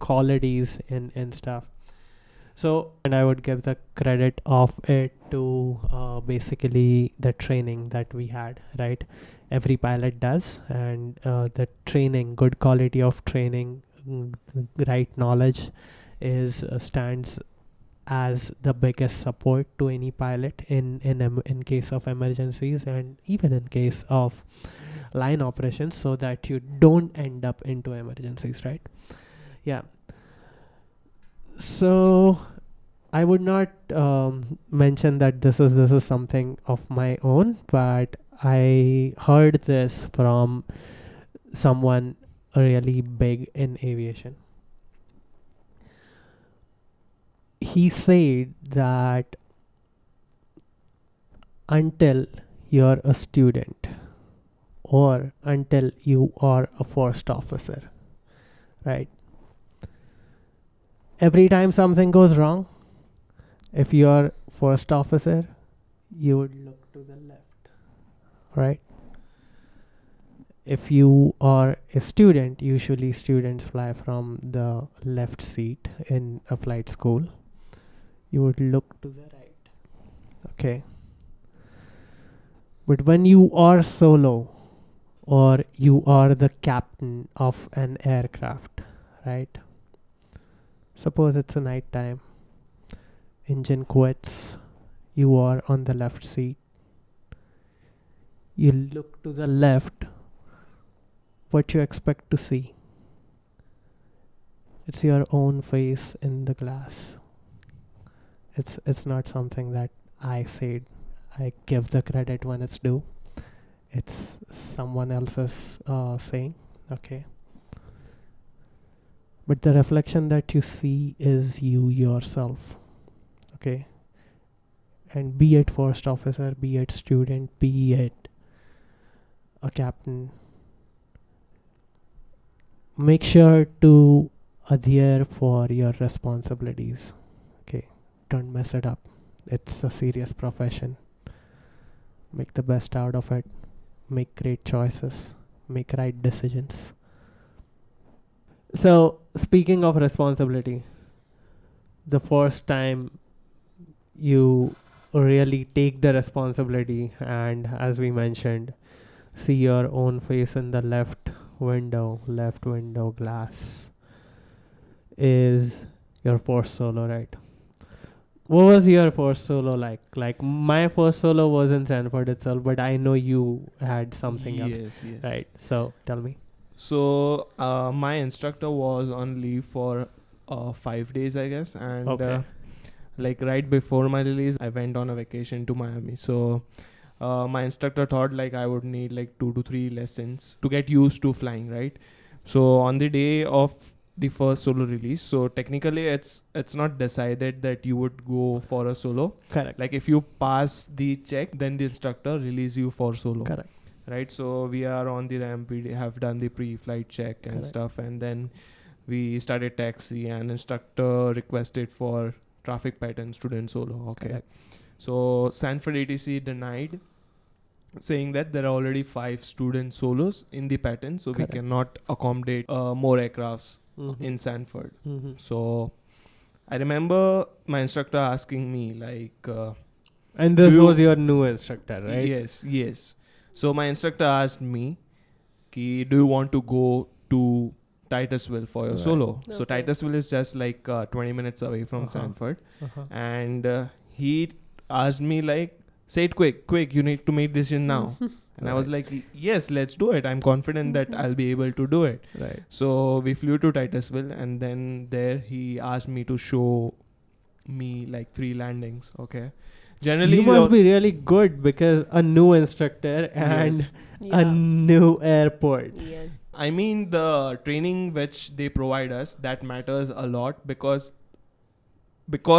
qualities and stuff. So, and I would give the credit of it to basically the training that we had, right? Every pilot does, and the training, good quality of training, right knowledge is stands as the biggest support to any pilot in case of emergencies, and even in case of line operations, so that you don't end up into emergencies, right? Yeah. So I would not mention that this is something of my own, but I heard this from someone really big in aviation. He said that until you're a student or until you are a first officer, right? Every time something goes wrong, if you're first officer, you would look to the left, right? If you are a student, usually students fly from the left seat in a flight school. You would look to the right. Okay. But when you are solo or you are the captain of an aircraft, right? Suppose it's a night time, engine quits, you are on the left seat. You look to the left, what you expect to see? It's your own face in the glass. It's not something that I said. I give the credit when it's due. It's someone else's saying. Okay. But the reflection that you see is you yourself. Okay. And be it first officer, be it student, be it a captain, make sure to adhere for your responsibilities. Okay. Don't mess it up. It's a serious profession. Make the best out of it. Make great choices. Make right decisions. So, speaking of responsibility, the first time you really take the responsibility, and as we mentioned, see your own face in the left window glass, is your first solo, right? What was your first solo like? Like, my first solo was in Sanford itself, but I know you had something else, Yes. right? So tell me. So my instructor was on leave for 5 days, I guess, and Okay. like right before my release, I went on a vacation to Miami. So my instructor thought like I would need like 2 to 3 lessons to get used to flying, right? So on the day of the first solo release, so technically it's not decided that you would go for a solo. Correct. Like if you pass the check, then the instructor release you for solo. Correct. Right, so we are on the ramp, we have done the pre-flight check and Correct. stuff, and then we started taxi, and instructor requested for traffic pattern student solo. Okay. Correct. So Sanford ATC denied, saying that there are already 5 student solos in the pattern, so Correct. we cannot accommodate more aircrafts Mhm. in Sanford. Mhm. So I remember my instructor asking me like And this do you- was your new instructor, right? yes. So my instructor asked me, "Ki, do you want to go to Titusville for your Right. solo?" So Okay. Titusville is just like 20 minutes away from Sanford. Uh-huh. And he asked me like, "Say it quick, you need to make decision now." And I was like, "Yes, let's do it. I'm confident that I'll be able to do it." Right. So we flew to Titusville, and then there he asked me to show me like 3 landings. Okay. Generally, You must be really good because a new instructor and Yes. a new airport. Yes. I mean, the training which they provide us, that matters a lot, because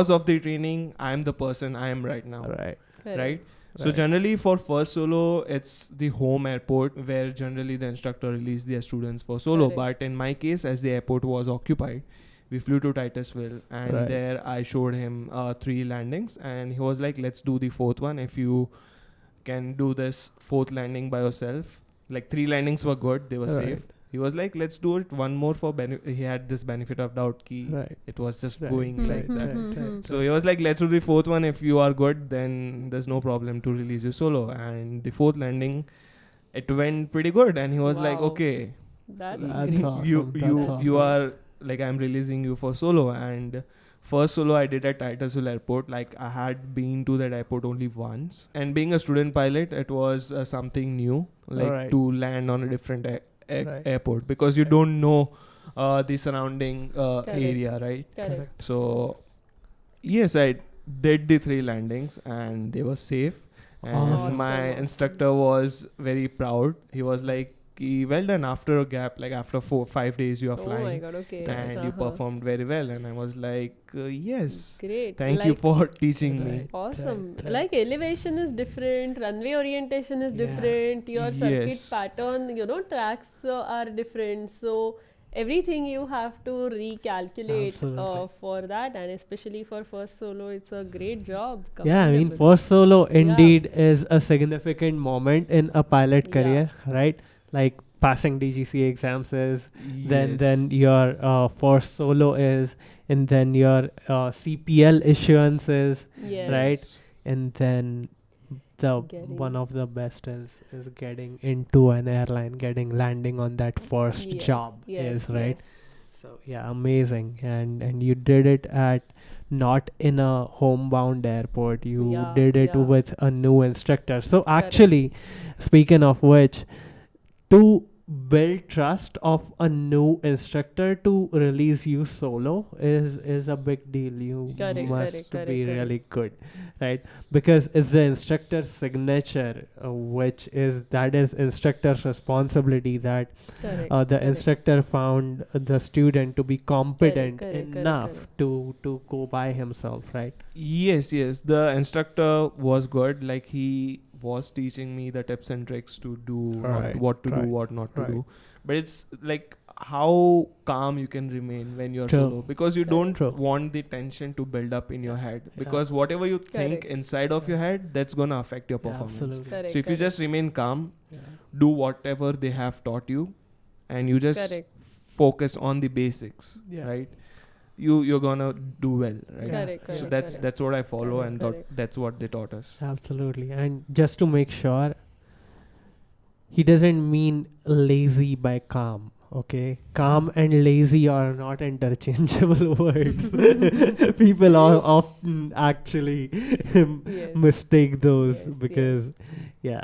of the training, I am the person I am right now. Right. Correct. Right? So Right. generally for first solo, it's the home airport where generally the instructor release their students for solo. Correct. But in my case, as the airport was occupied, we flew to Titusville, and Right. there I showed him 3 landings, and he was like, "Let's do the 4th one. If you can do this 4th landing by yourself." Like 3 landings were good, they were Right. safe. He was like, "Let's do it one more for he had this benefit of doubt key. Right. It was just Right. going like Mhm, that. mhm, mhm. So he was like, "Let's do the 4th one. If you are good, then there's no problem to release you solo." And the 4th landing, it went pretty good. And he was like, Wow. "Okay, That's That's great. awesome. you That's you awesome. are like, I'm releasing you for solo." And first solo I did at Titusville Airport. Like, I had been to that airport only once. And being a student pilot, it was something new, like Alright. to land on a different Right. airport, because you Right. don't know the surrounding Correct. area, right? Correct. So yes, I did the 3 landings and they were safe. And Awesome. my Awesome. instructor was very proud. He was like, "Well done, after a gap, like after 4-5 days you are Oh my flying, god, okay. and you performed very well." And I was like, "Yes, Great. thank you for teaching me." Right. Awesome. Right. Like elevation is different, runway orientation is Yeah. different, your circuit Yes. pattern, tracks are different. So everything you have to recalculate Absolutely. for that, and especially for first solo, it's a great job. Yeah, I mean, Commendable. first solo indeed is a significant moment in a pilot Yeah. career, right? Like passing DGCA exams is, then Yes. your first solo is, and then your CPL issuance is, Yes. right? And then the Getting- one of the best is getting into an airline, getting landing on that first Yes, job yes, is, right? yes. So yeah, amazing. And you did it at not in a homebound airport. You Yeah, did it yeah. with a new instructor. So Correct. actually, speaking of which, to build trust of a new instructor to release you solo is a big deal. You Correct, must correct, be correct. really good, right? Because it's the instructor's signature, which is that is instructor's responsibility, that Correct. the correct. instructor found the student to be competent correct, enough correct. to go by himself, right? Yes, the instructor was good. Like, he was teaching me the tips and tricks to do, Right, what to do, right, what not to right. do. But it's like how calm you can remain when you're True. solo, because you don't True. want the tension to build up in your head, Yeah. because whatever you think Correct. inside of your head, that's gonna affect your Yeah, performance. absolutely. Correct, So if you correct. just remain calm, Yeah. do whatever they have taught you, and you just Correct. focus on the basics, Yeah. right? You're gonna do well, right? Correct, So correct, that's what I follow, Correct, and correct. that's what they taught us. Absolutely. And just to make sure, he doesn't mean lazy by calm. Okay, calm and lazy are not interchangeable words. People often actually Yes. mistake those Yes, because, yeah,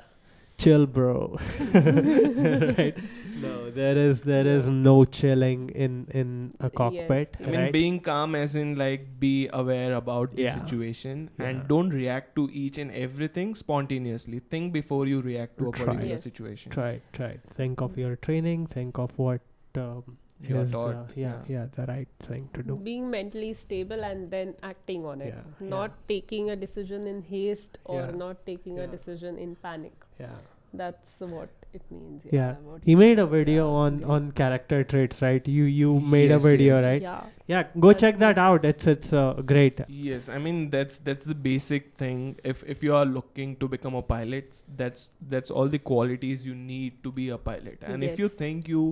chill, bro. Right? No, there is no chilling in a cockpit. Yes, I mean, right? being calm as in like be aware about the Yeah. situation, Yeah. and don't react to each and everything spontaneously. Think before you react to a Try. particular Yes. situation. Try. Think of your training. Think of what You are is taught, the right thing to do. Being mentally stable and then acting on it, Yeah, not taking a decision in haste or Yeah, not taking a yeah. decision in panic. Yeah. That's what it means. Yeah. about He it. made a video Yeah, on great. on character traits, right? You made a Yes, video, yes. right? Yeah. Yeah, go That's check that good. out. It's great. Yes, I mean that's the basic thing. If you are looking to become a pilot, that's all the qualities you need to be a pilot. And if you Yes. think you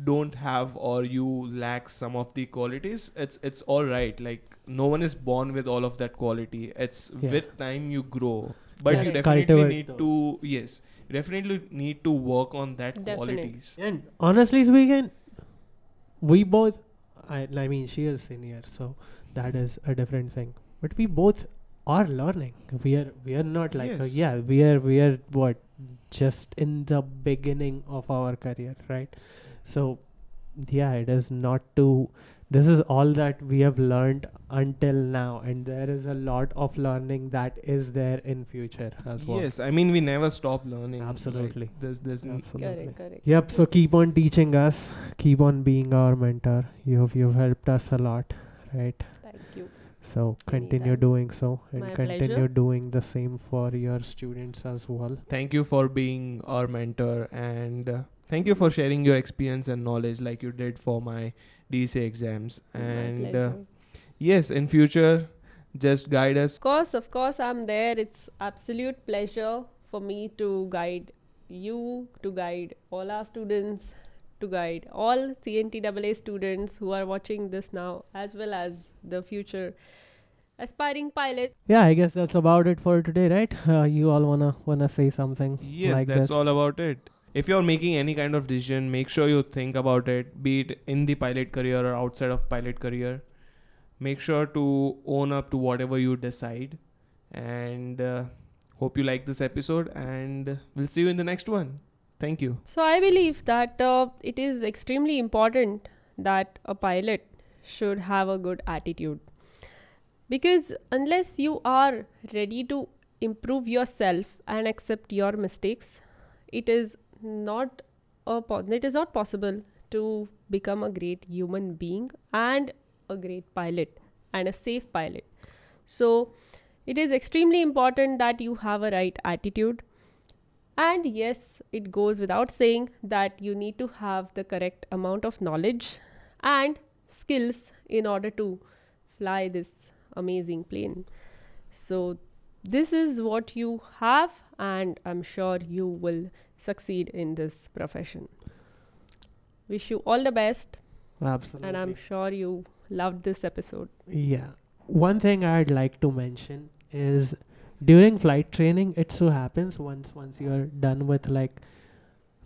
don't have or you lack some of the qualities, it's all right. Like, no one is born with all of that quality. It's Yeah. with time you grow. but you Correct. definitely Cultivate need those. to, yes, you definitely need to work on that Definite. qualities. And honestly speaking, we both, I mean, she is senior, so that is a different thing. But we both are learning. We are not like Yes. we are what, just in the beginning of our career, right? So yeah, it is not to. This is all that we have learned until now, and there is a lot of learning that is there in future as well. Yes, I mean we never stop learning. like, Absolutely. there's Absolutely. Correct. Yep. So keep on teaching us. Keep on being our mentor. You've helped us a lot, right? Thank you. So continue Anytime. doing so, and My continue pleasure. doing the same for your students as well. Thank you for being our mentor, and thank you for sharing your experience and knowledge like you did for my DCA exams. My And pleasure. yes, in future, just guide us. Of course, I'm there. It's absolute pleasure for me to guide you, to guide all our students, to guide all CNTAA students who are watching this now, as well as the future aspiring pilots. Yeah, I guess that's about it for today, right? You all wanna say something Yes, like that's this? all about it. If you're making any kind of decision, make sure you think about it, be it in the pilot career or outside of pilot career. Make sure to own up to whatever you decide. And hope you like this episode, and we'll see you in the next one. Thank you. So I believe that it is extremely important that a pilot should have a good attitude, because unless you are ready to improve yourself and accept your mistakes, it is not it is not possible to become a great human being and a great pilot and a safe pilot. So it is extremely important that you have a right attitude. And yes, it goes without saying that you need to have the correct amount of knowledge and skills in order to fly this amazing plane. So, this is what you have, and I'm sure you will succeed in this profession. Wish you all the best, Absolutely. and I'm sure you loved this episode. Yeah. One thing I'd like to mention is during flight training, it so happens once you're done with like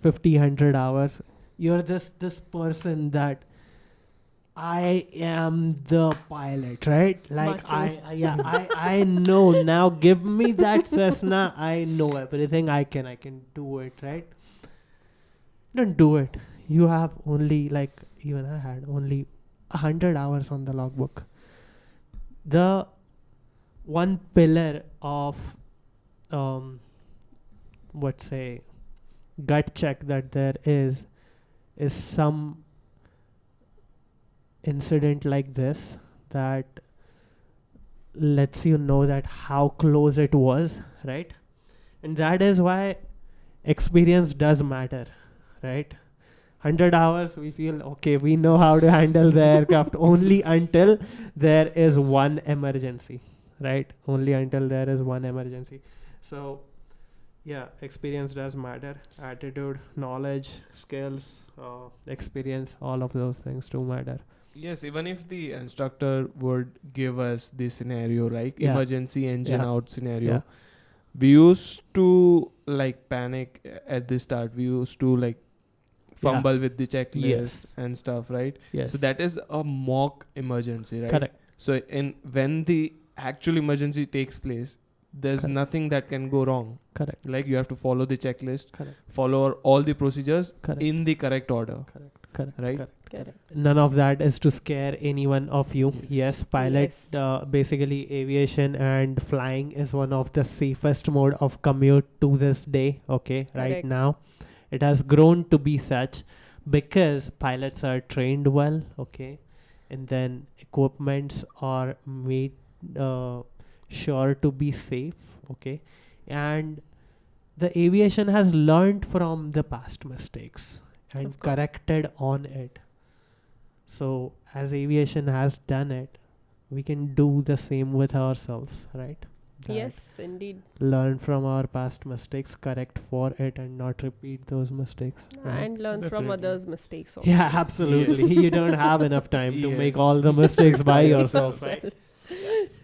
100 hours, you're this person that I am the pilot, right? Like Macho. I know now. Give me that Cessna. I know everything. I can do it, right? Don't do it. You have only like, even I had only 100 hours on the logbook. The one pillar of what say gut check that there is some incident like this that lets you know that how close it was, right? And that is why experience does matter, right? 100 hours, we feel okay, we know how to handle the aircraft only until there is one emergency, right? Only until there is one emergency. So yeah, experience does matter. Attitude, knowledge, skills, experience, all of those things do matter. Yes, even if the instructor would give us the scenario, right? Yeah. Emergency engine Yeah. out scenario. Yeah. We used to like panic at the start. We used to like fumble with the checklist Yes. and stuff, right? Yes. So that is a mock emergency, right? Correct. So when the actual emergency takes place, there's Correct. nothing that can go wrong. Correct. Like you have to follow the checklist, Correct. follow all the procedures Correct. in the correct order. Correct. Correct. Right? Correct. Correct. None of that is to scare any one of you. Yes, pilot, Yes. basically aviation and flying is one of the safest mode of commute to this day. Okay, right Correct. now. It has grown to be such because pilots are trained well, okay, and then equipments are made sure to be safe, okay, and the aviation has learned from the past mistakes and Of course. corrected on it. So as aviation has done it, we can do the same with ourselves, right? That Yes, indeed. learn from our past mistakes, correct for it, and not repeat those mistakes. Right? And learn from Definitely. others' mistakes also. Yeah, absolutely. You don't have enough time to make Yes. all the mistakes by yourself, right?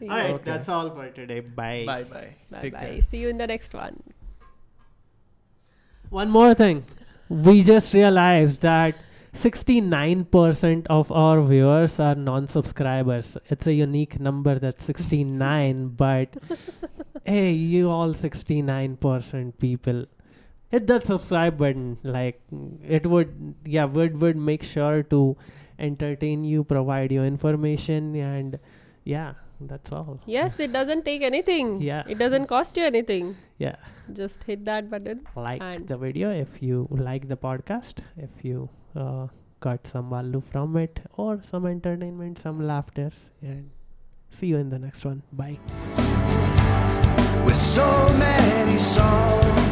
Yeah. All right, Okay. that's all for today. Bye. Bye bye. Bye Take bye. care. See you in the next one. One more thing. We just realized that 69% of our viewers are non-subscribers. It's a unique number, that's 69, but hey, you all 69% people, hit that subscribe button. Like, it would make sure to entertain you, provide you information, and yeah, that's all. Yes, it doesn't take anything. Yeah. It doesn't cost you anything. Yeah. Just hit that button. Like And- the video if you like the podcast, if you got some value from it, or some entertainment, some laughters, and see you in the next one. Bye. With so many songs